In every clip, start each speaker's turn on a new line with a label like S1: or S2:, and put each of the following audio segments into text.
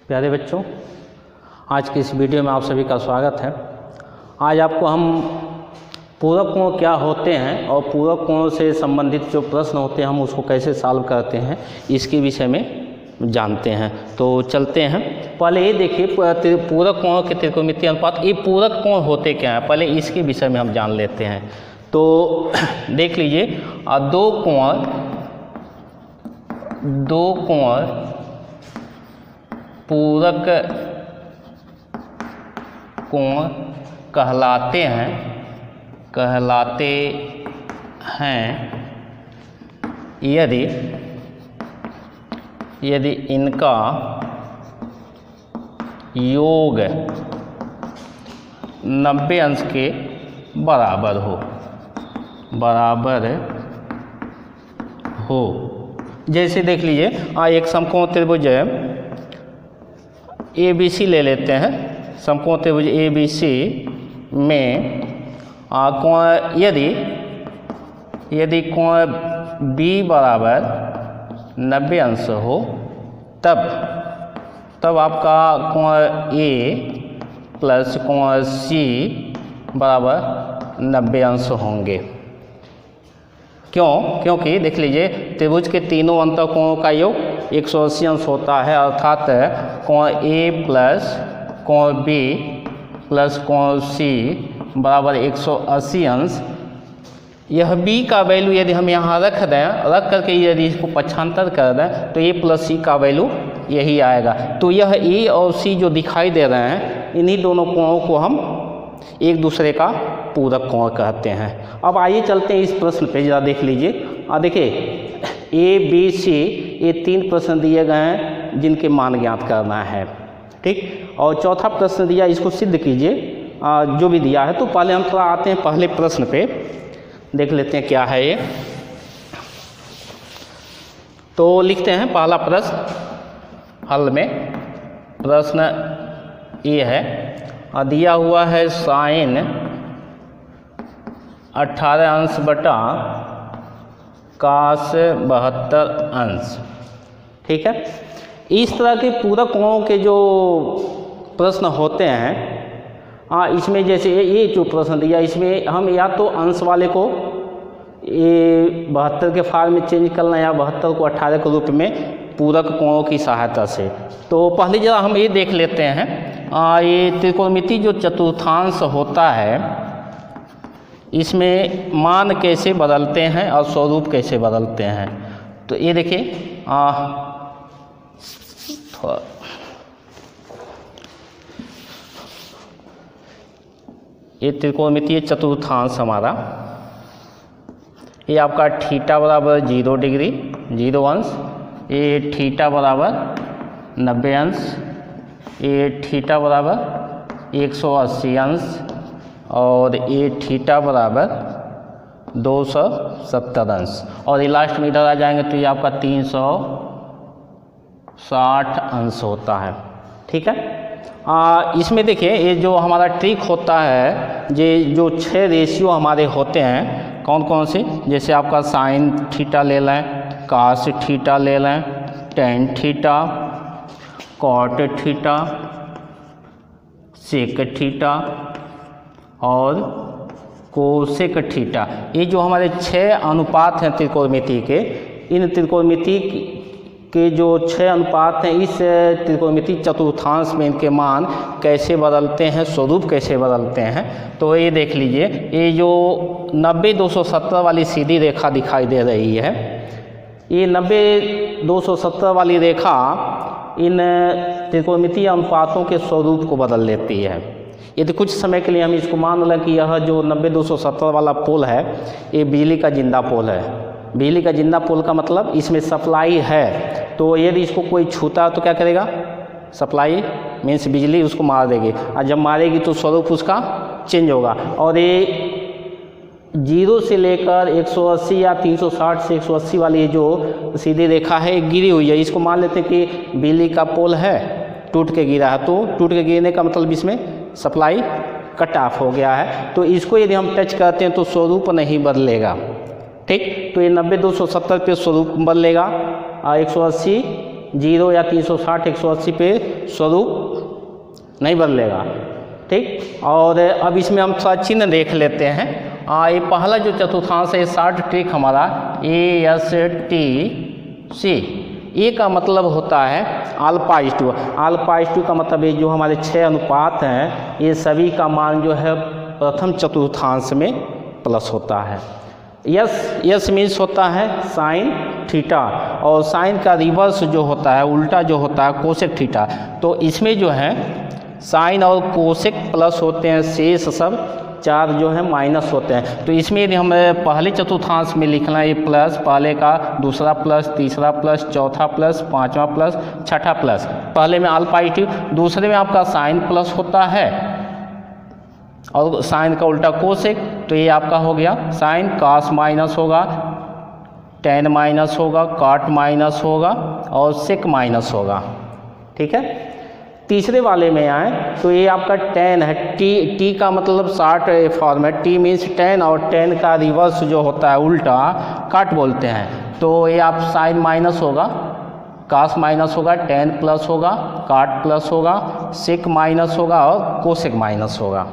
S1: प्यारे बच्चों, आज की इस वीडियो में आप सभी का स्वागत है। आज आपको हम पूरक कोण क्या होते हैं और पूरक कोण से संबंधित जो प्रश्न होते हैं हम उसको कैसे सॉल्व करते हैं इसके विषय में जानते हैं। तो चलते हैं। पहले ये देखिए पूरक कोण के त्रिकोणमितीय अनुपात, ये पूरक कोण होते क्या हैं, पहले इसके विषय में हम जान लेते हैं। तो देख लीजिए, दो कोण पूरक कोण कहलाते हैं यदि इनका योग 90 अंश के बराबर हो। जैसे देख लीजिए, एक समकोण त्रिभुज ABC ले लेते हैं। समकोण त्रिभुज ABC में कोण यदि कोण B बराबर 90 अंश हो, तब आपका कोण A प्लस कोण C बराबर 90 अंश होंगे। क्योंकि देख लीजिए, त्रिभुज के तीनों अंतःकोणों का योग 180 अंश होता है, अर्थात कोण A प्लस कोण B प्लस कोण C बराबर 180 अंश। यह B का वैल्यू यदि हम यहाँ रख करके यदि इसको पक्षांतर कर दें तो A प्लस C का वैल्यू यही आएगा। तो यह A और C जो दिखाई दे रहे हैं, इन्हीं दोनों कोणों को हम एक दूसरे का पूरक कोण कहते हैं। अब आइए चलते हैं इस प्रश्न पे, जरा देख लीजिए। देखिए, A B C ये 3 प्रश्न दिए गए हैं जिनके मान ज्ञात करना है, ठीक। और चौथा प्रश्न दिया, इसको सिद्ध कीजिए जो भी दिया है। तो पहले हम थोड़ा आते हैं पहले प्रश्न पे, देख लेते हैं क्या है ये। तो लिखते हैं पहला प्रश्न हल में। प्रश्न ये है, दिया हुआ है साइन 18 अंश बटा काश 72 अंश, ठीक है। इस तरह के पूरक कोणों के जो प्रश्न होते हैं, इसमें जैसे ये जो प्रश्न दिया, इसमें हम या तो अंश वाले को ये 72 के फॉर्म में चेंज करना या 72 को 18 के रूप में पूरक कोणों की सहायता से। तो पहले जरा हम ये देख लेते हैं, ये त्रिकोणमिति जो चतुर्थांश होता है, इसमें मान कैसे बदलते हैं और स्वरूप कैसे बदलते हैं। तो ये देखिए, ये त्रिकोणमितीय चतुर्थांश हमारा, ये आपका थीटा बराबर 0 डिग्री 0 अंश, ये थीटा बराबर 90 अंश, ये थीटा बराबर 180 अंश, और ये थीटा बराबर 270 अंश, और ये लास्ट में इधर आ जाएंगे तो ये आपका 360 अंश होता है, ठीक है। इसमें देखिए, ये जो हमारा ट्रिक होता है, ये जो 6 रेशियो हमारे होते हैं, कौन कौन से, जैसे आपका साइन थीटा ले लें, कास थीटा ले लें, tan theta, cot theta, sec theta और कोसेक थीटा। ये जो हमारे 6 अनुपात हैं त्रिकोणमिति के, इन त्रिकोणमिति के जो 6 अनुपात हैं, इस त्रिकोणमिति चतुर्थांश में इनके मान कैसे बदलते हैं, स्वरूप कैसे बदलते हैं। तो ये देख लीजिए, ये जो 90-270 वाली सीधी रेखा दिखाई दे रही है, ये 90-270 वाली रेखा इन त्रिकोणमितीय अनुपातों के स्वरूप को बदल लेती है। यदि कुछ समय के लिए हम इसको मान लें कि यह जो 90-270 वाला पोल है, ये बिजली का जिंदा पोल है। बिजली का जिंदा पोल का मतलब इसमें सप्लाई है, तो यदि इसको कोई छूता तो क्या करेगा, सप्लाई मीन्स बिजली उसको मार देगी, और जब मारेगी तो स्वरूप उसका चेंज होगा। और ये 0 से लेकर 180 या 360 से 180 वाली जो सीधी रेखा है गिरी हुई है, इसको मान लेते हैं कि बिजली का पोल है, टूट के गिरा है। तो टूट के गिरने का मतलब इसमें सप्लाई कट ऑफ हो गया है। तो इसको यदि हम टच करते हैं तो स्वरूप नहीं बदलेगा, ठीक। तो ये 90-270 पे स्वरूप बदलेगा, 180 0 या 360 180 पे स्वरूप नहीं बदलेगा। ठीक, और अब इसमें हम थोड़ा चिन्ह देख लेते हैं। ये पहला जो चतुर्थांश है शॉर्ट ट्रिक हमारा ASTC, ए का मतलब होता है α/2। α/2 का मतलब ये जो हमारे 6 अनुपात हैं ये सभी का मान जो है प्रथम चतुर्थांश में प्लस होता है। यस मीन्स होता है साइन थीटा, और साइन का रिवर्स जो होता है, उल्टा जो होता है कोसेक थीटा। तो इसमें जो है साइन और कोसेक प्लस होते हैं, शेष सब 4 जो है माइनस होते हैं। तो इसमें यदि हमें पहले चतुर्थांश में लिखना है ये प्लस, पहले का दूसरा प्लस, तीसरा प्लस, चौथा प्लस, पांचवा प्लस, छठा प्लस। पहले में α/2, दूसरे में आपका साइन प्लस होता है और साइन का उल्टा कोसेक। तो ये आपका हो गया साइन, कास माइनस होगा, टेन माइनस होगा, काट माइनस होगा और सेक माइनस होगा। ठीक है, तीसरे वाले में आए तो ये आपका टेन है। टी का मतलब शॉर्ट फॉर्म है, टी मीन्स टेन, और टेन का रिवर्स जो होता है उल्टा काट बोलते हैं। तो ये आप साइन माइनस होगा, कास माइनस होगा, टेन प्लस होगा, काट प्लस होगा, सेक माइनस होगा और कोसेक माइनस होगा।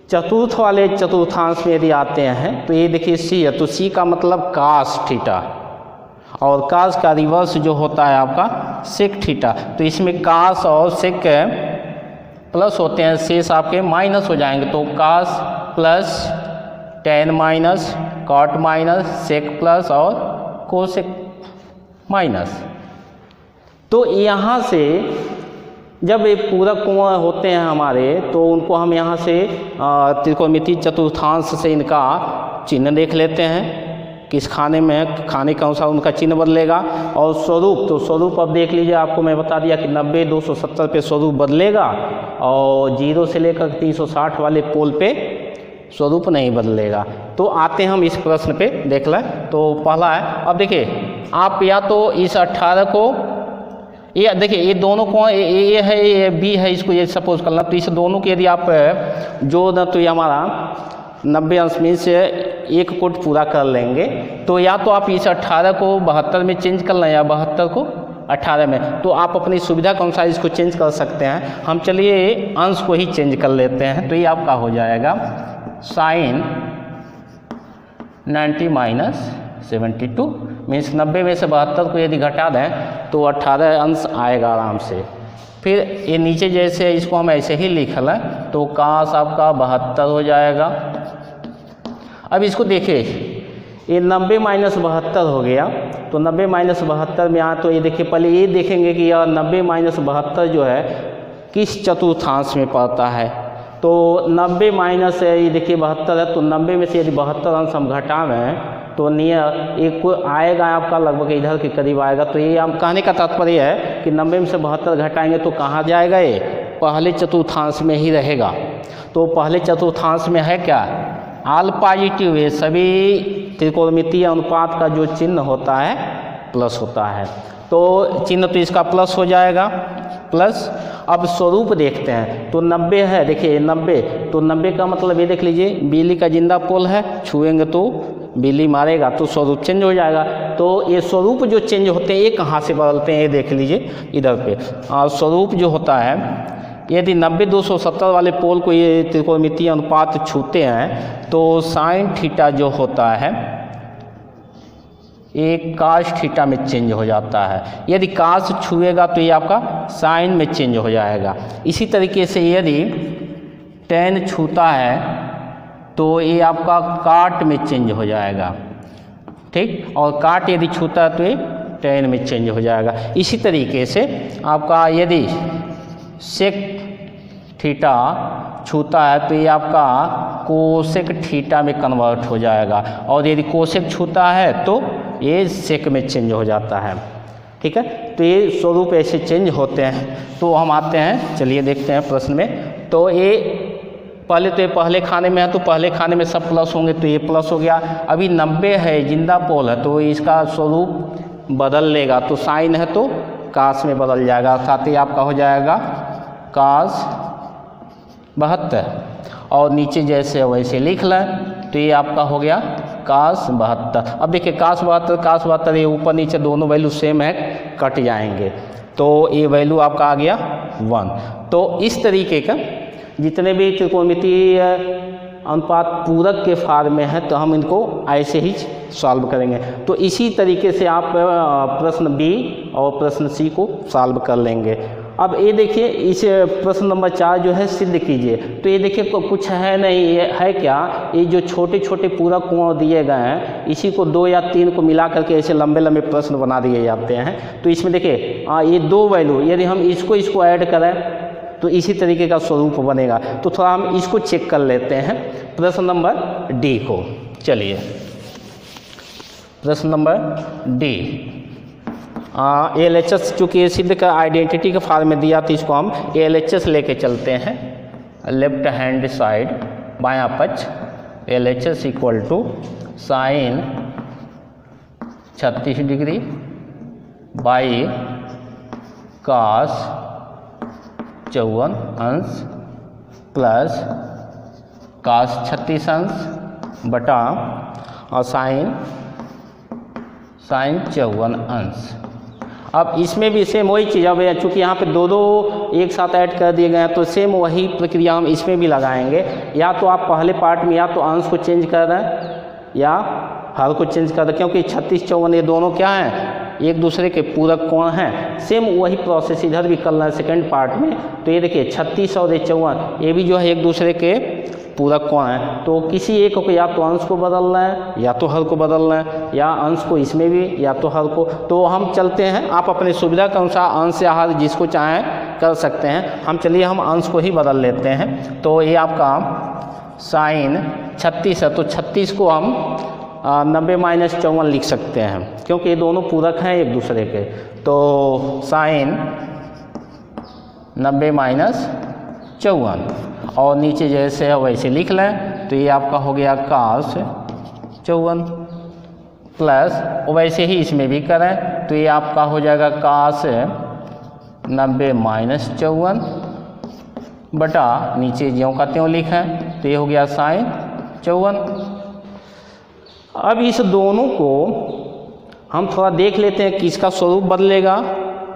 S1: चतुर्थ वाले चतुर्थांश में यदि आते हैं तो ये देखिए सी है, तो सी का मतलब कास थीटा, और कास का रिवर्स जो होता है आपका सेक थीटा। तो इसमें कास और सेक प्लस होते हैं, शेष आपके माइनस हो जाएंगे। तो cos plus, tan minus, cot minus, sec plus और कोसेक माइनस। तो यहाँ से जब ये पूरक कोण होते हैं हमारे, तो उनको हम यहाँ से त्रिकोणमितीय चतुर्थांश से इनका चिन्ह देख लेते हैं, किस खाने में है, खाने के अनुसार उनका चिन्ह बदलेगा। और स्वरूप, तो स्वरूप अब देख लीजिए, आपको मैं बता दिया कि 90 270 पे स्वरूप बदलेगा, और 0 से लेकर 360 वाले पोल पे स्वरूप नहीं बदलेगा। तो आते हैं हम इस प्रश्न पे, देख लें। तो पहला है, अब देखिए आप या तो इस 18 को, ये देखिए ये दोनों को ए है, ये बी है, इसको ये सपोज करना। तो इस दोनों के यदि आप जोड़ दें तो ये हमारा 90 अंश में से एक कोट पूरा कर लेंगे। तो या तो आप इस 18 को 72 में चेंज कर लें या 72 को 18 में। तो आप अपनी सुविधा के अनुसार इसको चेंज कर सकते हैं। हम चलिए अंश को ही चेंज कर लेते हैं। तो ये आपका हो जाएगा साइन 90 माइनस 72, मीन्स 90 में से 72 को यदि घटा दें तो 18 अंश आएगा आराम से। फिर ये नीचे जैसे इसको हम ऐसे ही लिख लें तो कास आपका 72 हो जाएगा। अब इसको देखिए, ये 90 माइनस 72 हो गया। तो 90 माइनस 72 में आए तो ये देखिए, पहले ये देखेंगे कि यह 90 माइनस 72 जो है किस चतुर्थांश में पड़ता है। तो 90 माइनस ये देखिए 72 है, तो 90 में से यदि 72 अंश हम घटावें तो नियर एक को आएगा आपका लगभग इधर के करीब आएगा। तो ये हम कहने का तात्पर्य है कि 90 में से 72 घटाएंगे तो कहाँ जाएगा, ये पहले चतुर्थांश में ही रहेगा। तो पहले चतुर्थांश में है क्या, α/2 है। सभी त्रिकोणमितीय अनुपात का जो चिन्ह होता है प्लस होता है, तो चिन्ह तो इसका प्लस हो जाएगा, प्लस। अब स्वरूप देखते हैं, तो 90 है, देखिए 90, तो 90 का मतलब ये देख लीजिए बिजली का जिंदा पोल है, छुएंगे तो बिजली मारेगा, तो स्वरूप चेंज हो जाएगा। तो ये स्वरूप जो चेंज होते हैं ये कहाँ से बदलते हैं, ये देख लीजिए इधर पे। स्वरूप जो होता है, यदि 90 270 वाले पोल को ये त्रिकोणमितीय अनुपात छूते हैं तो साइन थीटा जो होता है एक कास थीटा में चेंज हो जाता है। यदि कास छुएगा तो ये आपका साइन में चेंज हो जाएगा। इसी तरीके से यदि टेन छूता है तो ये आपका काट में चेंज हो जाएगा, ठीक। और काट यदि छूता है तो ये टेन में चेंज हो जाएगा। इसी तरीके से आपका यदि सेक थीटा छूता है तो ये आपका कोसेक थीटा में कन्वर्ट हो जाएगा, और यदि कोसेक छूता है तो ये सेक में चेंज हो जाता है, ठीक है। तो ये स्वरूप ऐसे चेंज होते हैं। तो हम आते हैं, चलिए देखते हैं प्रश्न में। तो ये पहले तो ये पहले खाने में है, तो पहले खाने में सब प्लस होंगे, तो ये प्लस हो गया। अभी 90 है, जिंदा पोल है, तो इसका स्वरूप बदल लेगा, तो साइन है तो कास में बदल जाएगा, अर्थात ये आपका हो जाएगा कास 72, और नीचे जैसे वैसे लिख लें तो ये आपका हो गया cos 72। अब देखिए cos 72 ये ऊपर नीचे दोनों वैल्यू सेम है, कट जाएंगे, तो ये वैल्यू आपका आ गया 1। तो इस तरीके का जितने भी त्रिकोणमितीय अनुपात पूरक के फॉर्म में है तो हम इनको ऐसे ही सॉल्व करेंगे। तो इसी तरीके से आप प्रश्न बी और प्रश्न सी को सॉल्व कर लेंगे। अब ये देखिए इस प्रश्न नंबर 4 जो है सिद्ध कीजिए। तो ये देखिए कुछ है नहीं, ये है क्या, ये जो छोटे छोटे पूरक कोण दिए गए हैं इसी को 2 या 3 को मिला करके ऐसे लंबे लंबे प्रश्न बना दिए जाते हैं। तो इसमें देखिए ये 2 वैल्यू यदि हम इसको ऐड करें तो इसी तरीके का स्वरूप बनेगा। तो थोड़ा हम इसको चेक कर लेते हैं प्रश्न नंबर डी को। चलिए प्रश्न नंबर डी, LHS चूँकि ये सिद्ध का आइडेंटिटी के फॉर्म में दिया तो इसको हम LHS लेके चलते हैं। लेफ्ट हैंड साइड बायां पक्ष LHS equal to sine 36 degree by cos 54 अंश प्लस cos 36 अंश बटा और साइन 54 अंश। अब इसमें भी सेम वही चीज़, अब चूँकि यहाँ पे दो एक साथ ऐड कर दिए गए हैं तो सेम वही प्रक्रिया हम इसमें भी लगाएंगे। या तो आप पहले पार्ट में या तो अंश को चेंज कर दें या हर को चेंज कर दें, क्योंकि 36 54 ये दोनों क्या हैं, एक दूसरे के पूरक कोण हैं। सेम वही प्रोसेस इधर भी करना है सेकेंड पार्ट में। तो ये देखिए 36 और 54 ये भी जो है एक दूसरे के पूरक कोण है। तो किसी एक को या तो अंश को बदलना है या तो हर को बदलना है, या अंश को इसमें भी या तो हर को। तो हम चलते हैं, आप अपने सुविधा के अनुसार अंश या हर जिसको चाहें कर सकते हैं। हम चलिए हम अंश को ही बदल लेते हैं। तो ये आपका साइन 36 है, तो 36 को हम 90 - 54 लिख सकते हैं, क्योंकि ये दोनों पूरक हैं एक दूसरे के। तो साइन 90 - 54 और नीचे जैसे है वैसे लिख लें। तो ये आपका हो गया cos 54 प्लस वैसे ही इसमें भी करें तो ये आपका हो जाएगा cos 90 - 54 बटा नीचे ज्यों का त्यों लिखें तो ये हो गया साइन 54। अब इस दोनों को हम थोड़ा देख लेते हैं किसका स्वरूप बदलेगा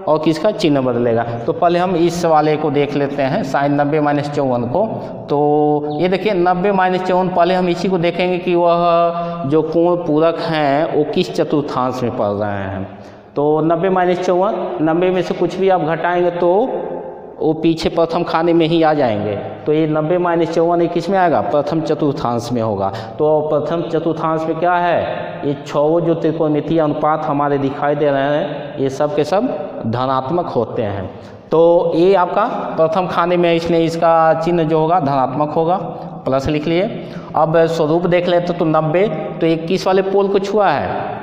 S1: और किसका चिन्ह बदलेगा। तो पहले हम इस वाले को देख लेते हैं साइन 90 - 54 को। तो ये देखिए 90 - 54 पहले हम इसी को देखेंगे कि वह जो कोण पूरक हैं वो किस चतुर्थांश में पड़ रहे हैं। तो 90 - 54 90 में से कुछ भी आप घटाएंगे तो वो पीछे प्रथम खाने में ही आ जाएंगे। तो ये 90 - 54 किस में आएगा, प्रथम चतुर्थांश में होगा। तो प्रथम चतुर्थांश में क्या है, ये 6 जो त्रिकोणमितीय अनुपात हमारे दिखाई दे रहे हैं ये सब के सब धनात्मक होते हैं। तो ये आपका प्रथम खाने में इसलिए इसका चिन्ह जो होगा धनात्मक होगा, प्लस लिख लिए। अब स्वरूप देख लेते तो 90 तो ये किस वाले पोल को छुआ है,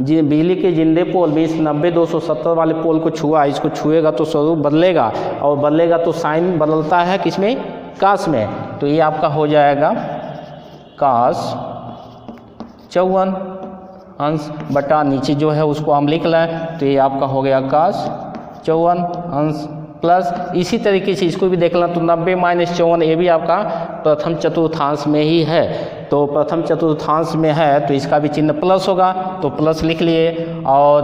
S1: बिजली के जिंदे पोल 90 270 वाले पोल को छुआ, इसको छुएगा तो स्वरूप बदलेगा और बदलेगा तो साइन बदलता है किसमें, cos में। तो ये आपका हो जाएगा cos 54 अंश बटा नीचे जो है उसको हम लिख लें तो ये आपका हो गया cos 54 अंश प्लस इसी तरीके से इसको भी देख लें तो 90 - 54 ये भी आपका प्रथम चतुर्थांश में ही है। तो प्रथम चतुर्थांश में है तो इसका भी चिन्ह प्लस होगा तो प्लस लिख लिए। और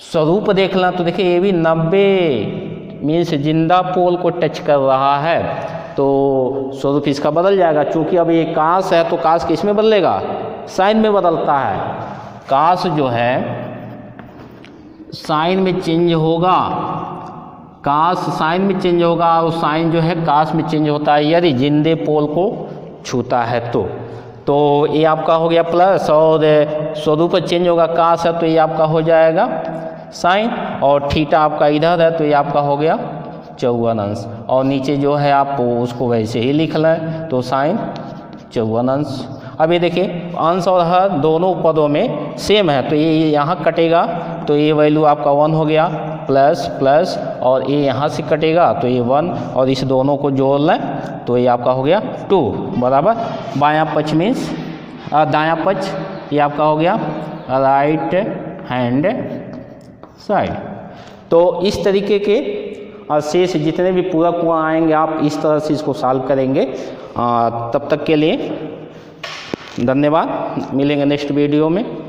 S1: स्वरूप देख लें तो देखिए ये भी 90 मीन्स जिंदा पोल को टच कर रहा है तो स्वरूप इसका बदल जाएगा। चूँकि अब ये cos है तो cos किस में बदलेगा, साइन में बदलता है। cos जो है साइन में चेंज होगा, cos साइन में चेंज होगा और साइन जो है cos में चेंज होता है यदि जिंदे पोल को छूता है तो ये आपका हो गया प्लस। और स्वरूप चेंज होगा, cos है तो ये आपका हो जाएगा साइन और थीटा आपका इधर है तो ये आपका हो गया 54 अंश। और नीचे जो है आप उसको वैसे ही लिख लें तो साइन 54 अंश। अब ये देखिए अंश और हर दोनों पदों में सेम है तो ये यहाँ कटेगा तो ये वैल्यू आपका 1 हो गया प्लस प्लस और ये यहाँ से कटेगा तो ये 1 और इस दोनों को जोड़ लें तो ये आपका हो गया 2 बराबर बायां पक्ष मीन्स दायां पक्ष ये आपका हो गया राइट हैंड साइड। तो इस तरीके के शेष जितने भी पूरक कोण आएंगे आप इस तरह से इसको सॉल्व करेंगे। तब तक के लिए धन्यवाद, मिलेंगे नेक्स्ट वीडियो में।